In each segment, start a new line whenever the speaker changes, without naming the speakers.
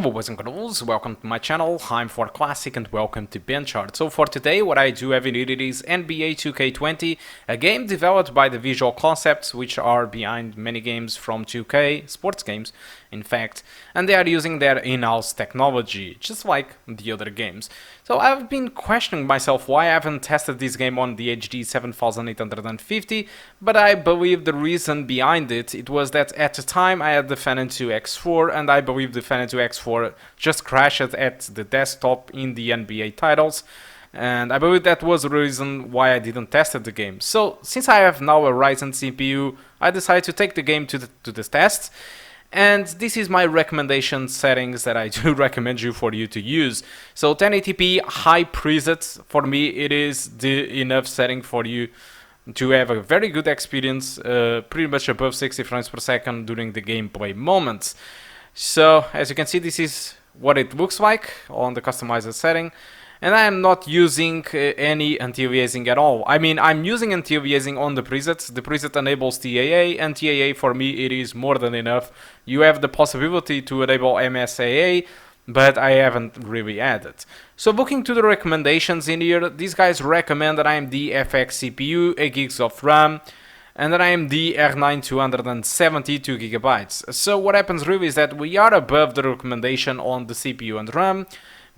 Hello boys and girls, welcome to my channel, I'm For Classic and welcome to BenchART. So for today what I do every night is NBA 2K20, a game developed by the Visual Concepts, which are behind many games from 2K, sports games in fact, and they are using their in-house technology, just like the other games. So I've been questioning myself why I haven't tested this game on the HD 7850, but I believe the reason behind it was that at the time I had the Phantom 2 X4, and I believe the Phantom 2 X4 just crashed at the desktop in the NBA titles, and I believe that was the reason why I didn't test the game. So since I have now a Ryzen CPU, I decided to take the game to the test. And this is my recommendation settings that I do recommend for you to use. So 1080p high presets, for me it is the enough setting for you to have a very good experience, pretty much above 60 frames per second during the gameplay moments. So as you can see, this is what it looks like on the customized setting. And I am not using any anti-aliasing at all. I mean, I'm using anti-aliasing on the presets. The preset enables TAA, and TAA for me it is more than enough. You have the possibility to enable MSAA, but I haven't really added. So looking to the recommendations in here, these guys recommend an AMD FX CPU, 8 gigs of RAM, and an AMD R9 272 gigabytes. So what happens really is that we are above the recommendation on the CPU and RAM,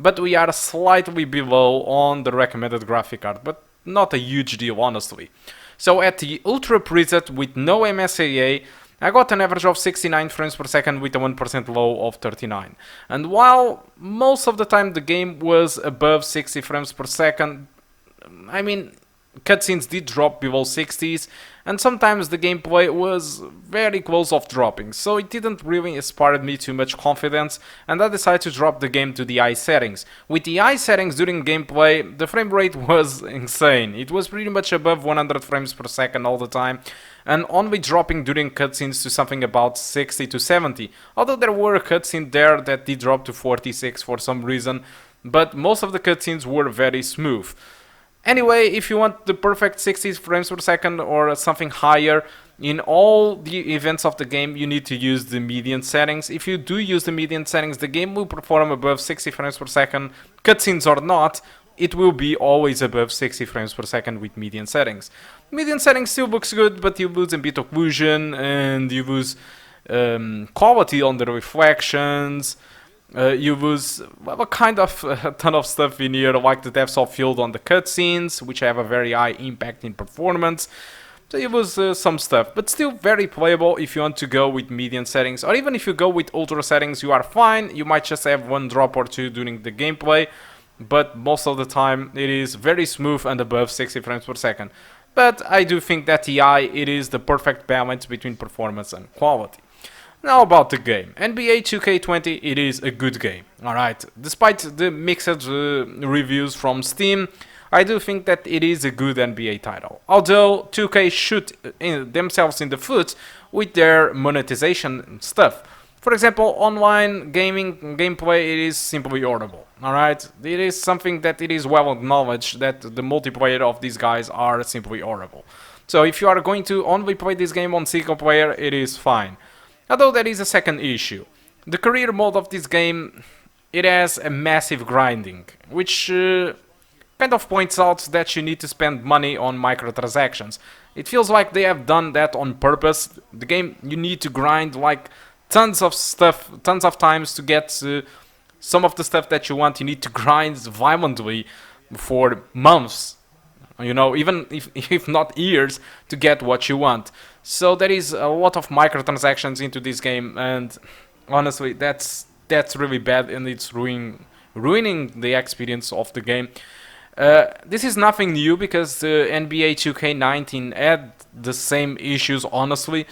but we are slightly below on the recommended graphic card, but not a huge deal honestly. So at the Ultra preset with no MSAA, I got an average of 69 frames per second with a 1% low of 39. And while most of the time the game was above 60 frames per second, I mean, cutscenes did drop below 60s, and sometimes the gameplay was very close off dropping, so it didn't really inspire me too much confidence, and I decided to drop the game to the high settings. With the high settings during gameplay, the frame rate was insane. It was pretty much above 100 frames per second all the time, and only dropping during cutscenes to something about 60 to 70, although there were cutscenes there that did drop to 46 for some reason, but most of the cutscenes were very smooth. Anyway, if you want the perfect 60 frames per second or something higher, in all the events of the game you need to use the median settings. If you do use the median settings, the game will perform above 60 frames per second, cutscenes or not, it will be always above 60 frames per second with median settings. Median settings still looks good, but you lose a bit of occlusion and you lose quality on the reflections. You lose a kind of a ton of stuff in here, like the depth of field on the cutscenes, which have a very high impact in performance. So you lose some stuff, but still very playable if you want to go with median settings, or even if you go with ultra settings, you are fine. You might just have one drop or two during the gameplay, but most of the time it is very smooth and above 60 frames per second. But I do think that the high, it is the perfect balance between performance and quality. Now about the game. NBA 2K20, it is a good game, alright. Despite the mixed reviews from Steam, I do think that it is a good NBA title. Although 2K shoot themselves in the foot with their monetization stuff. For example, online gaming gameplay, it is simply horrible, alright. It is something that it is well acknowledged that the multiplayer of these guys are simply horrible. So if you are going to only play this game on single player, it is fine. Although there is a second issue. The career mode of this game, it has a massive grinding, which kind of points out that you need to spend money on microtransactions. It feels like they have done that on purpose. The game, you need to grind like tons of stuff, tons of times to get some of the stuff that you want. You need to grind violently for months. You know, even if not years, to get what you want. So there is a lot of microtransactions into this game, and honestly, that's really bad, and it's ruining the experience of the game. This is nothing new because the NBA 2K19 had the same issues, honestly,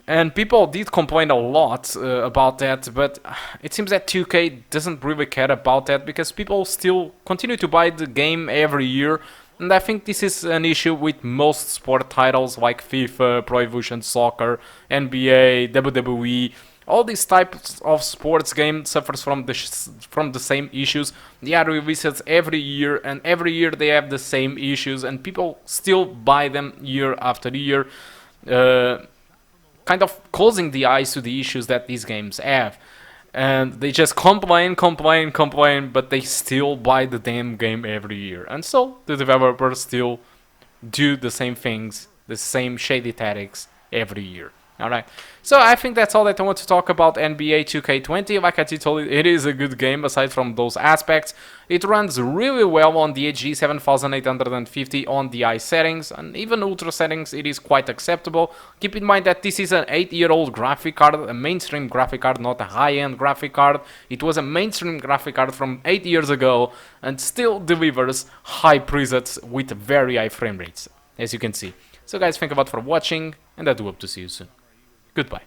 and people did complain a lot about that, but it seems that 2K doesn't really care about that because people still continue to buy the game every year. And I think this is an issue with most sport titles like FIFA, Pro Evolution Soccer, NBA, WWE. All these types of sports games suffers from the same issues. They are released every year, and every year they have the same issues, and people still buy them year after year, kind of closing the eyes to the issues that these games have. And they just complain, but they still buy the damn game every year. And so the developers still do the same things, the same shady tactics every year. Alright, so I think that's all that I want to talk about NBA 2K20. Like I told you, it is a good game aside from those aspects. It runs really well on the HG 7850 on the high settings, and even ultra settings it is quite acceptable. Keep in mind that this is an 8-year-old graphic card, a mainstream graphic card, not a high-end graphic card. It was a mainstream graphic card from 8 years ago and still delivers high presets with very high frame rates, as you can see. So guys, thank you a lot for watching, and I do hope to see you soon. Goodbye.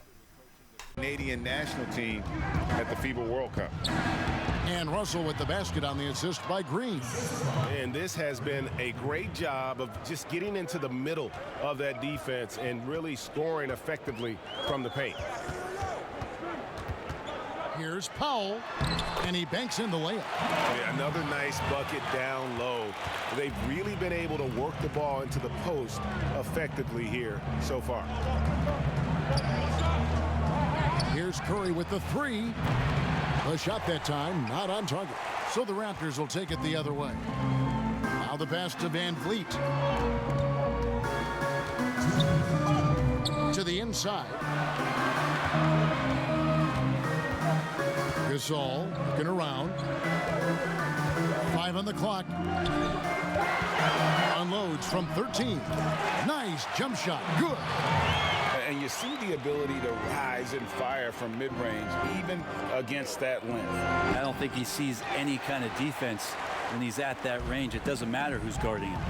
Canadian national team at the FIBA World Cup.
And Russell with the basket on the assist by Green.
And this has been a great job of just getting into the middle of that defense and really scoring effectively from the paint.
Here's Powell, and he banks in the layup.
Yeah, another nice bucket down low. They've really been able to work the ball into the post effectively here so far.
Here's Curry with the three. A shot that time, not on target. So the Raptors will take it the other way. Now the pass to Van Vliet. To the inside. Gasol looking around. 5 on the clock. Unloads from 13. Nice jump shot. Good.
And you see the ability to rise and fire from mid-range, even against that length.
I don't think he sees any kind of defense when he's at that range. It doesn't matter who's guarding him.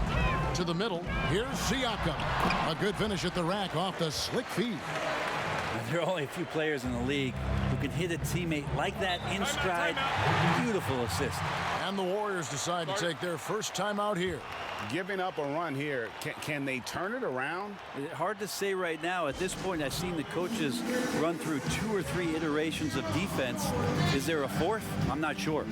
To the middle. Here's Siakam. A good finish at the rack off the slick feed.
There are only a few players in the league who can hit a teammate like that in stride. Beautiful assist.
And the Warriors decide to take their first time out here.
Giving up a run here, can they turn it around?
It's hard to say right now. At this point, I've seen the coaches run through 2 or 3 iterations of defense. Is there a fourth? I'm not sure.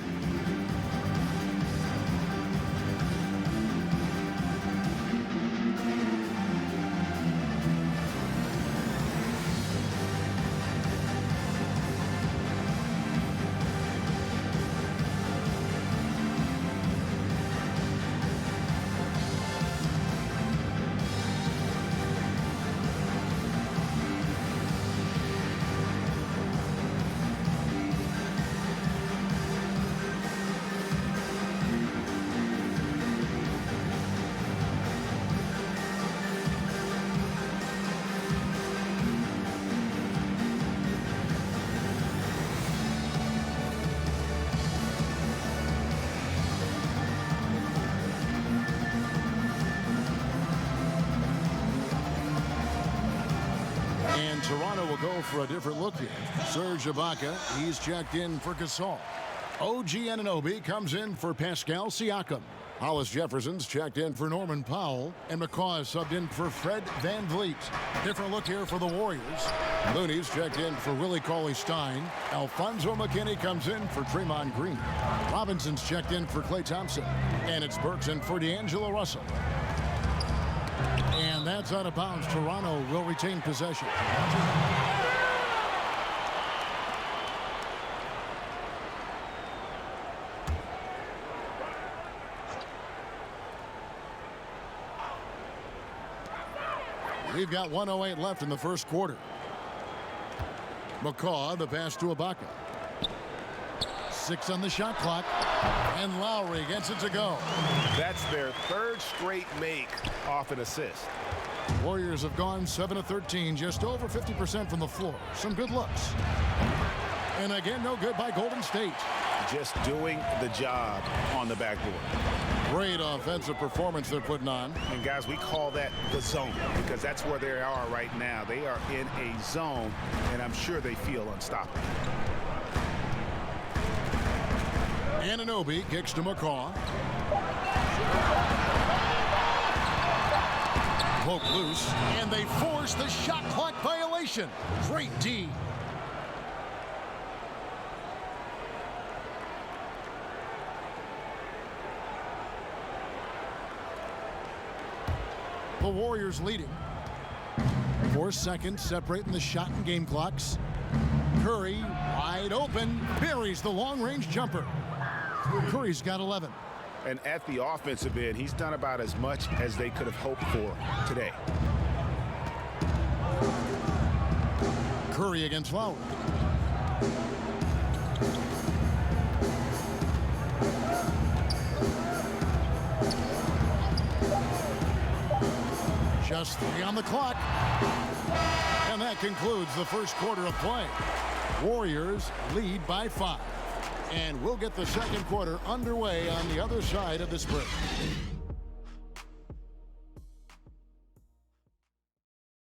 Toronto will go for a different look here. Serge Ibaka, he's checked in for Gasol. OG Anunoby comes in for Pascal Siakam. Hollis Jefferson's checked in for Norman Powell. And McCaw is subbed in for Fred Van Vliet. Different look here for the Warriors. Looney's checked in for Willie Cauley-Stein. Alfonso McKinney comes in for Draymond Green. Robinson's checked in for Klay Thompson. And it's Burks in for D'Angelo Russell. And that's out of bounds. Toronto will retain possession. We've got 1:08 left in the first quarter. McCaw, the pass to Ibaka. 6 on the shot clock. And Lowry gets it to go.
That's their 3rd straight make off an assist.
Warriors have gone 7 of 13, just over 50% from the floor. Some good looks. And again, no good by Golden State.
Just doing the job on the backboard.
Great offensive performance they're putting on.
And guys, we call that the zone because that's where they are right now. They are in a zone, and I'm sure they feel unstoppable.
Anunoby kicks to McCaw. Poke loose, and they force the shot clock violation. Great D. The Warriors leading. 4 seconds separating the shot and game clocks. Curry Wide open, buries the long-range jumper. Curry's got 11.
And at the offensive end, he's done about as much as they could have hoped for today.
Curry against Lowry. Just 3 on the clock. And that concludes the first quarter of play. Warriors lead by 5. And we'll get the second quarter underway on the other side of this break.